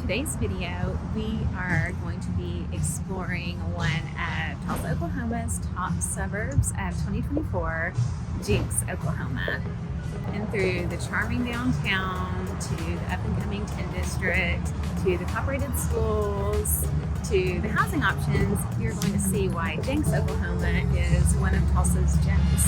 today's video, we are going to be exploring one of Tulsa, Oklahoma's top suburbs of 2024, Jenks, Oklahoma. And through the charming downtown, to the up-and-coming 10 district, to the top-rated schools, to the housing options, you're going to see why Jenks, Oklahoma is one of Tulsa's gems.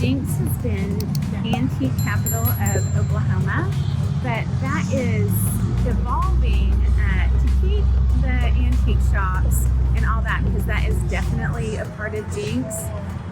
Jenks has been the antique capital of Oklahoma, but that is evolving to keep the antique shops and all that, because that is definitely a part of Jenks,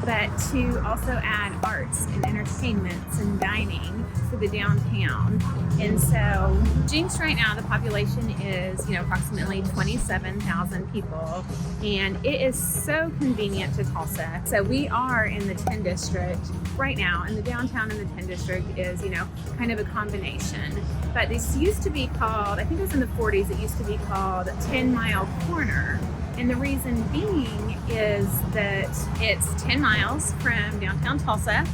but to also add arts and entertainments and dining for the downtown. And so Jenks right now, the population is, approximately 27,000 people, and it is so convenient to Tulsa. So we are in the 10 district right now, and the downtown in the 10 district is, kind of a combination. But this used to be called, I think it was in the 40s, it used to be called 10 Mile Corner. And the reason being is that it's 10 miles from downtown Tulsa,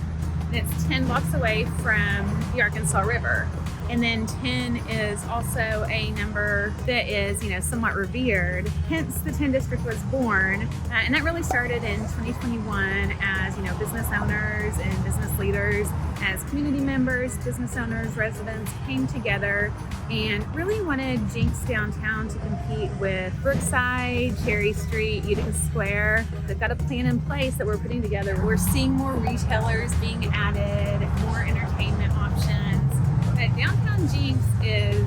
and it's 10 blocks away from the Arkansas River. And then 10 is also a number that is, somewhat revered. Hence, the 10 district was born. And that really started in 2021 as, business owners and business leaders, as community members, business owners, residents came together and really wanted Jenks downtown to compete with Brookside, Cherry Street, Utica Square. They've got a plan in place that we're putting together. We're seeing more retailers being added, more entertainment options. But downtown Jenks is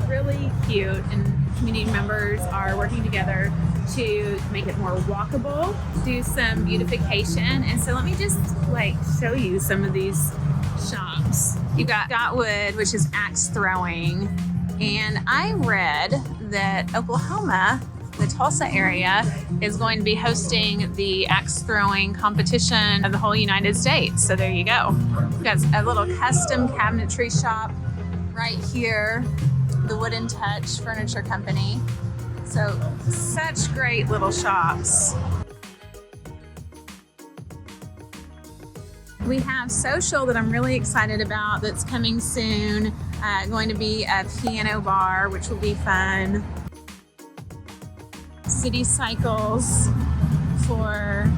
really cute, and community members are working together to make it more walkable, do some beautification. And so let me just show you some of these shops. You got Gotwood, which is axe throwing. And I read that Oklahoma, the Tulsa area, is going to be hosting the axe throwing competition of the whole United States. So there you go. We've got a little custom cabinetry shop right here, the Wooden Touch Furniture Company. So such great little shops. We have Social that I'm really excited about that's coming soon. Going to be a piano bar, which will be fun. City Cycles for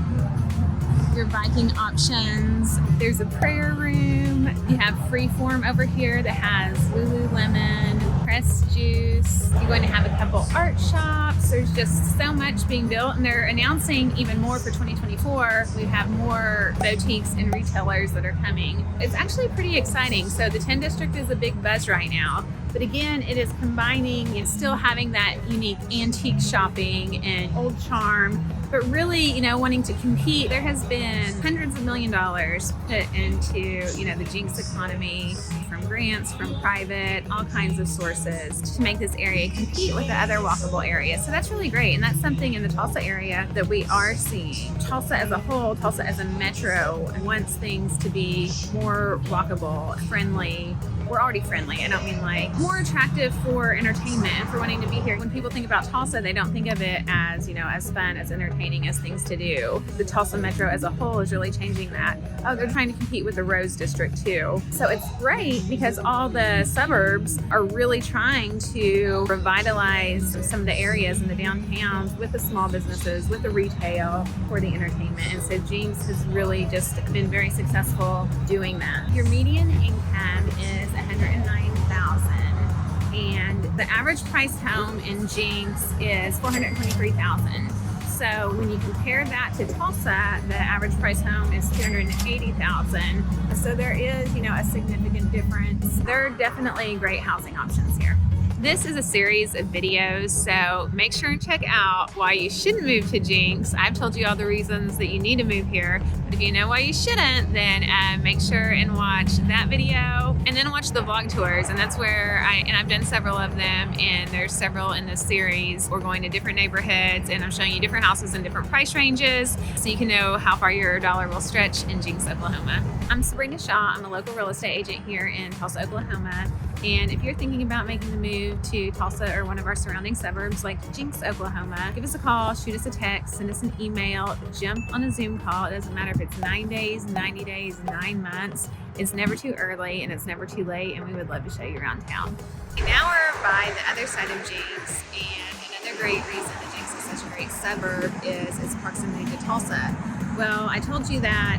your biking options. There's a prayer room. You have Freeform over here that has Lululemon, pressed juice. You're going to have a couple art shops. There's just so much being built, and they're announcing even more for 2024. We have more boutiques and retailers that are coming. It's actually pretty exciting. So the 10 district is a big buzz right now. But again, it is combining and still having that unique antique shopping and old charm, but really, wanting to compete. There has been hundreds of $millions put into, the Jenks economy, from grants, from private, all kinds of sources to make this area compete with the other walkable areas. So that's really great. And that's something in the Tulsa area that we are seeing. Tulsa as a whole, Tulsa as a metro, wants things to be more walkable, friendly. We're already friendly. I don't mean more attractive for entertainment and for wanting to be here. When people think about Tulsa, they don't think of it as, as fun, as entertaining, as things to do. The Tulsa metro as a whole is really changing that. Oh, they're trying to compete with the Rose District too. So it's great because all the suburbs are really trying to revitalize some of the areas in the downtowns with the small businesses, with the retail, for the entertainment. And so Jenks has really just been very successful doing that. Your median income is $109,000, and the average price home in Jenks is $423,000. So when you compare that to Tulsa, the average price home is $280,000. So there is, a significant difference. There are definitely great housing options here. This is a series of videos, so make sure and check out why you shouldn't move to Jenks. I've told you all the reasons that you need to move here, but if you know why you shouldn't, then make sure and watch that video, and then watch the vlog tours. And that's where I've done several of them, and there's several in this series. We're going to different neighborhoods, and I'm showing you different houses in different price ranges, so you can know how far your dollar will stretch in Jenks, Oklahoma. I'm Sabrina Shaw. I'm a local real estate agent here in Tulsa, Oklahoma. And if you're thinking about making the move to Tulsa or one of our surrounding suburbs like Jenks, Oklahoma, give us a call, shoot us a text, send us an email, jump on a Zoom call. It doesn't matter if it's 9 days, 90 days, 9 months. It's never too early and it's never too late, and we would love to show you around town. Now we're by the other side of Jenks, and another great reason that Jenks is such a great suburb is its proximity to Tulsa. Well, I told you that,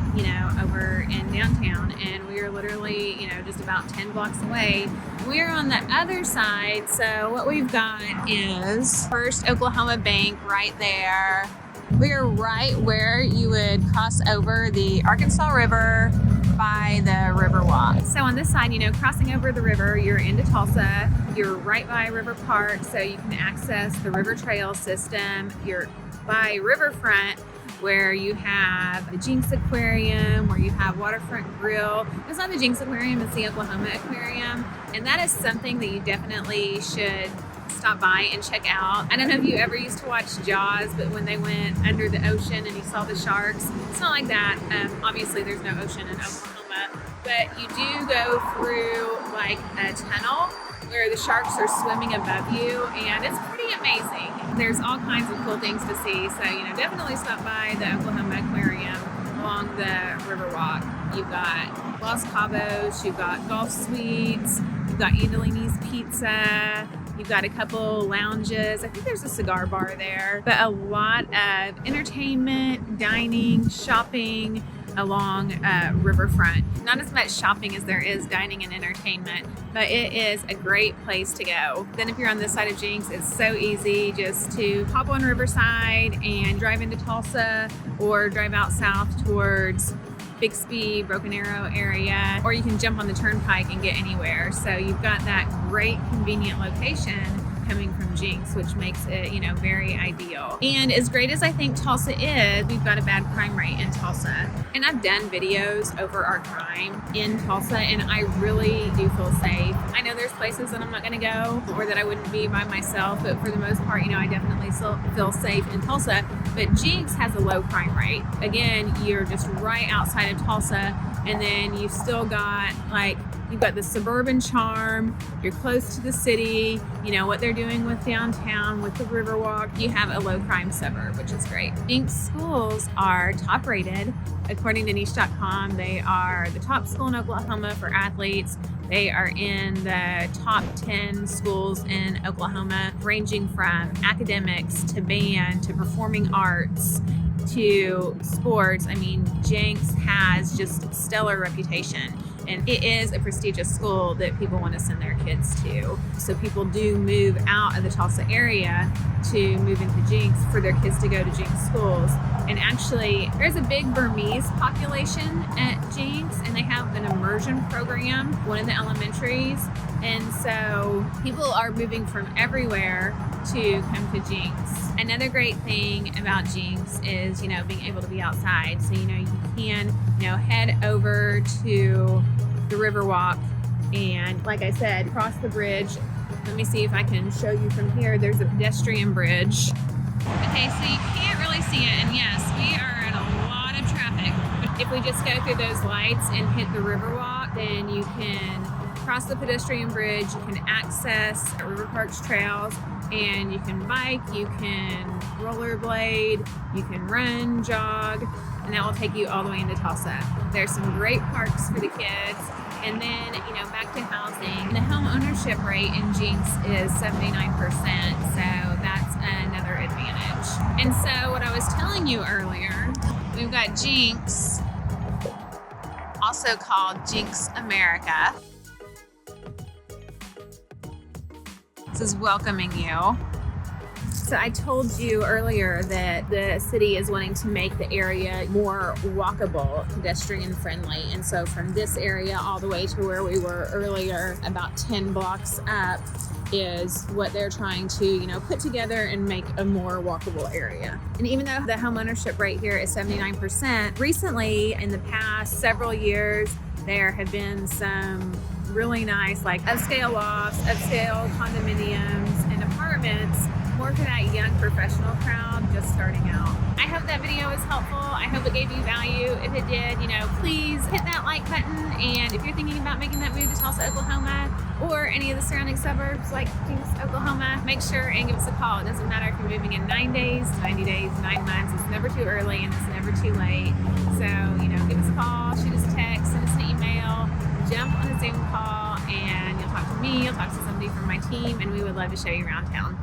over in downtown, and we are literally, just about 10 blocks away. We're on the other side, so what we've got is First Oklahoma Bank right there. We're right where you would cross over the Arkansas River by the Riverwalk. So on this side, crossing over the river, you're into Tulsa. You're right by River Park, so you can access the river trail system. You're by Riverfront, where you have the Jenks Aquarium, where you have Waterfront Grill. It's not the Jenks Aquarium, it's the Oklahoma Aquarium. And that is something that you definitely should stop by and check out. I don't know if you ever used to watch Jaws, but when they went under the ocean and you saw the sharks, it's not like that. Obviously there's no ocean in Oklahoma, but you do go through like a tunnel where the sharks are swimming above you, and it's pretty amazing. There's all kinds of cool things to see, so definitely stop by the Oklahoma Aquarium along the Riverwalk. You've got Los Cabos, you've got golf suites, you've got Andolini's Pizza, you've got a couple lounges. I think there's a cigar bar there, but a lot of entertainment, dining, shopping along Riverfront. Not as much shopping as there is dining and entertainment, but it is a great place to go. Then if you're on this side of Jenks, it's so easy just to hop on Riverside and drive into Tulsa, or drive out south towards Bixby, Broken Arrow area, or you can jump on the turnpike and get anywhere. So you've got that great convenient location coming from Jenks, which makes it, very ideal. And as great as I think Tulsa is, we've got a bad crime rate in Tulsa. And I've done videos over our crime in Tulsa, and I really do feel safe. I know there's places that I'm not gonna go, or that I wouldn't be by myself, but for the most part, I definitely still feel safe in Tulsa. But Jenks has a low crime rate. Again, you're just right outside of Tulsa, and then you've still got you've got the suburban charm, you're close to the city, what they're doing with downtown, with the Riverwalk. You have a low crime suburb, which is great. Jenks schools are top rated. According to niche.com, they are the top school in Oklahoma for athletes. They are in the top 10 schools in Oklahoma, ranging from academics to band to performing arts to sports. Jenks has just stellar reputation. And it is a prestigious school that people want to send their kids to. So people do move out of the Tulsa area to move into Jenks for their kids to go to Jenks schools. And actually, there's a big Burmese population at Jenks, and they have an immersion program, one of the elementaries. And so people are moving from everywhere to come to Jenks. Another great thing about Jenks is, being able to be outside. So, you can, head over to the Riverwalk and, like I said, cross the bridge. Let me see if I can show you from here. There's a pedestrian bridge. Okay, so you can't really see it, and yes, we are in a lot of traffic. But if we just go through those lights and hit the Riverwalk, then you can cross the pedestrian bridge, you can access River Park's trails, and you can bike, you can rollerblade, you can run, jog, and that will take you all the way into Tulsa. There's some great parks for the kids. And then, back to housing. The home ownership rate in Jenks is 79%, so that's another advantage. And so what I was telling you earlier, we've got Jenks, also called Jenks America. This is welcoming you. So I told you earlier that the city is wanting to make the area more walkable, pedestrian friendly. And so from this area all the way to where we were earlier, about 10 blocks up, is what they're trying to, put together and make a more walkable area. And even though the homeownership rate here is 79%, recently in the past several years, there have been some really nice upscale lofts, upscale condominiums and apartments more for that young professional crowd just starting out. I hope that video was helpful. I hope it gave you value. If it did, please hit that like button. And if you're thinking about making that move to Tulsa, Oklahoma, or any of the surrounding suburbs like Jenks, Oklahoma, make sure and give us a call. It doesn't matter if you're moving in 9 days, 90 days, 9 months. It's never too early and it's never too late. So, give us a call, shoot us a text, send us an email, jump on a Zoom call, and you'll talk to me, you'll talk to somebody from my team, and we would love to show you around town.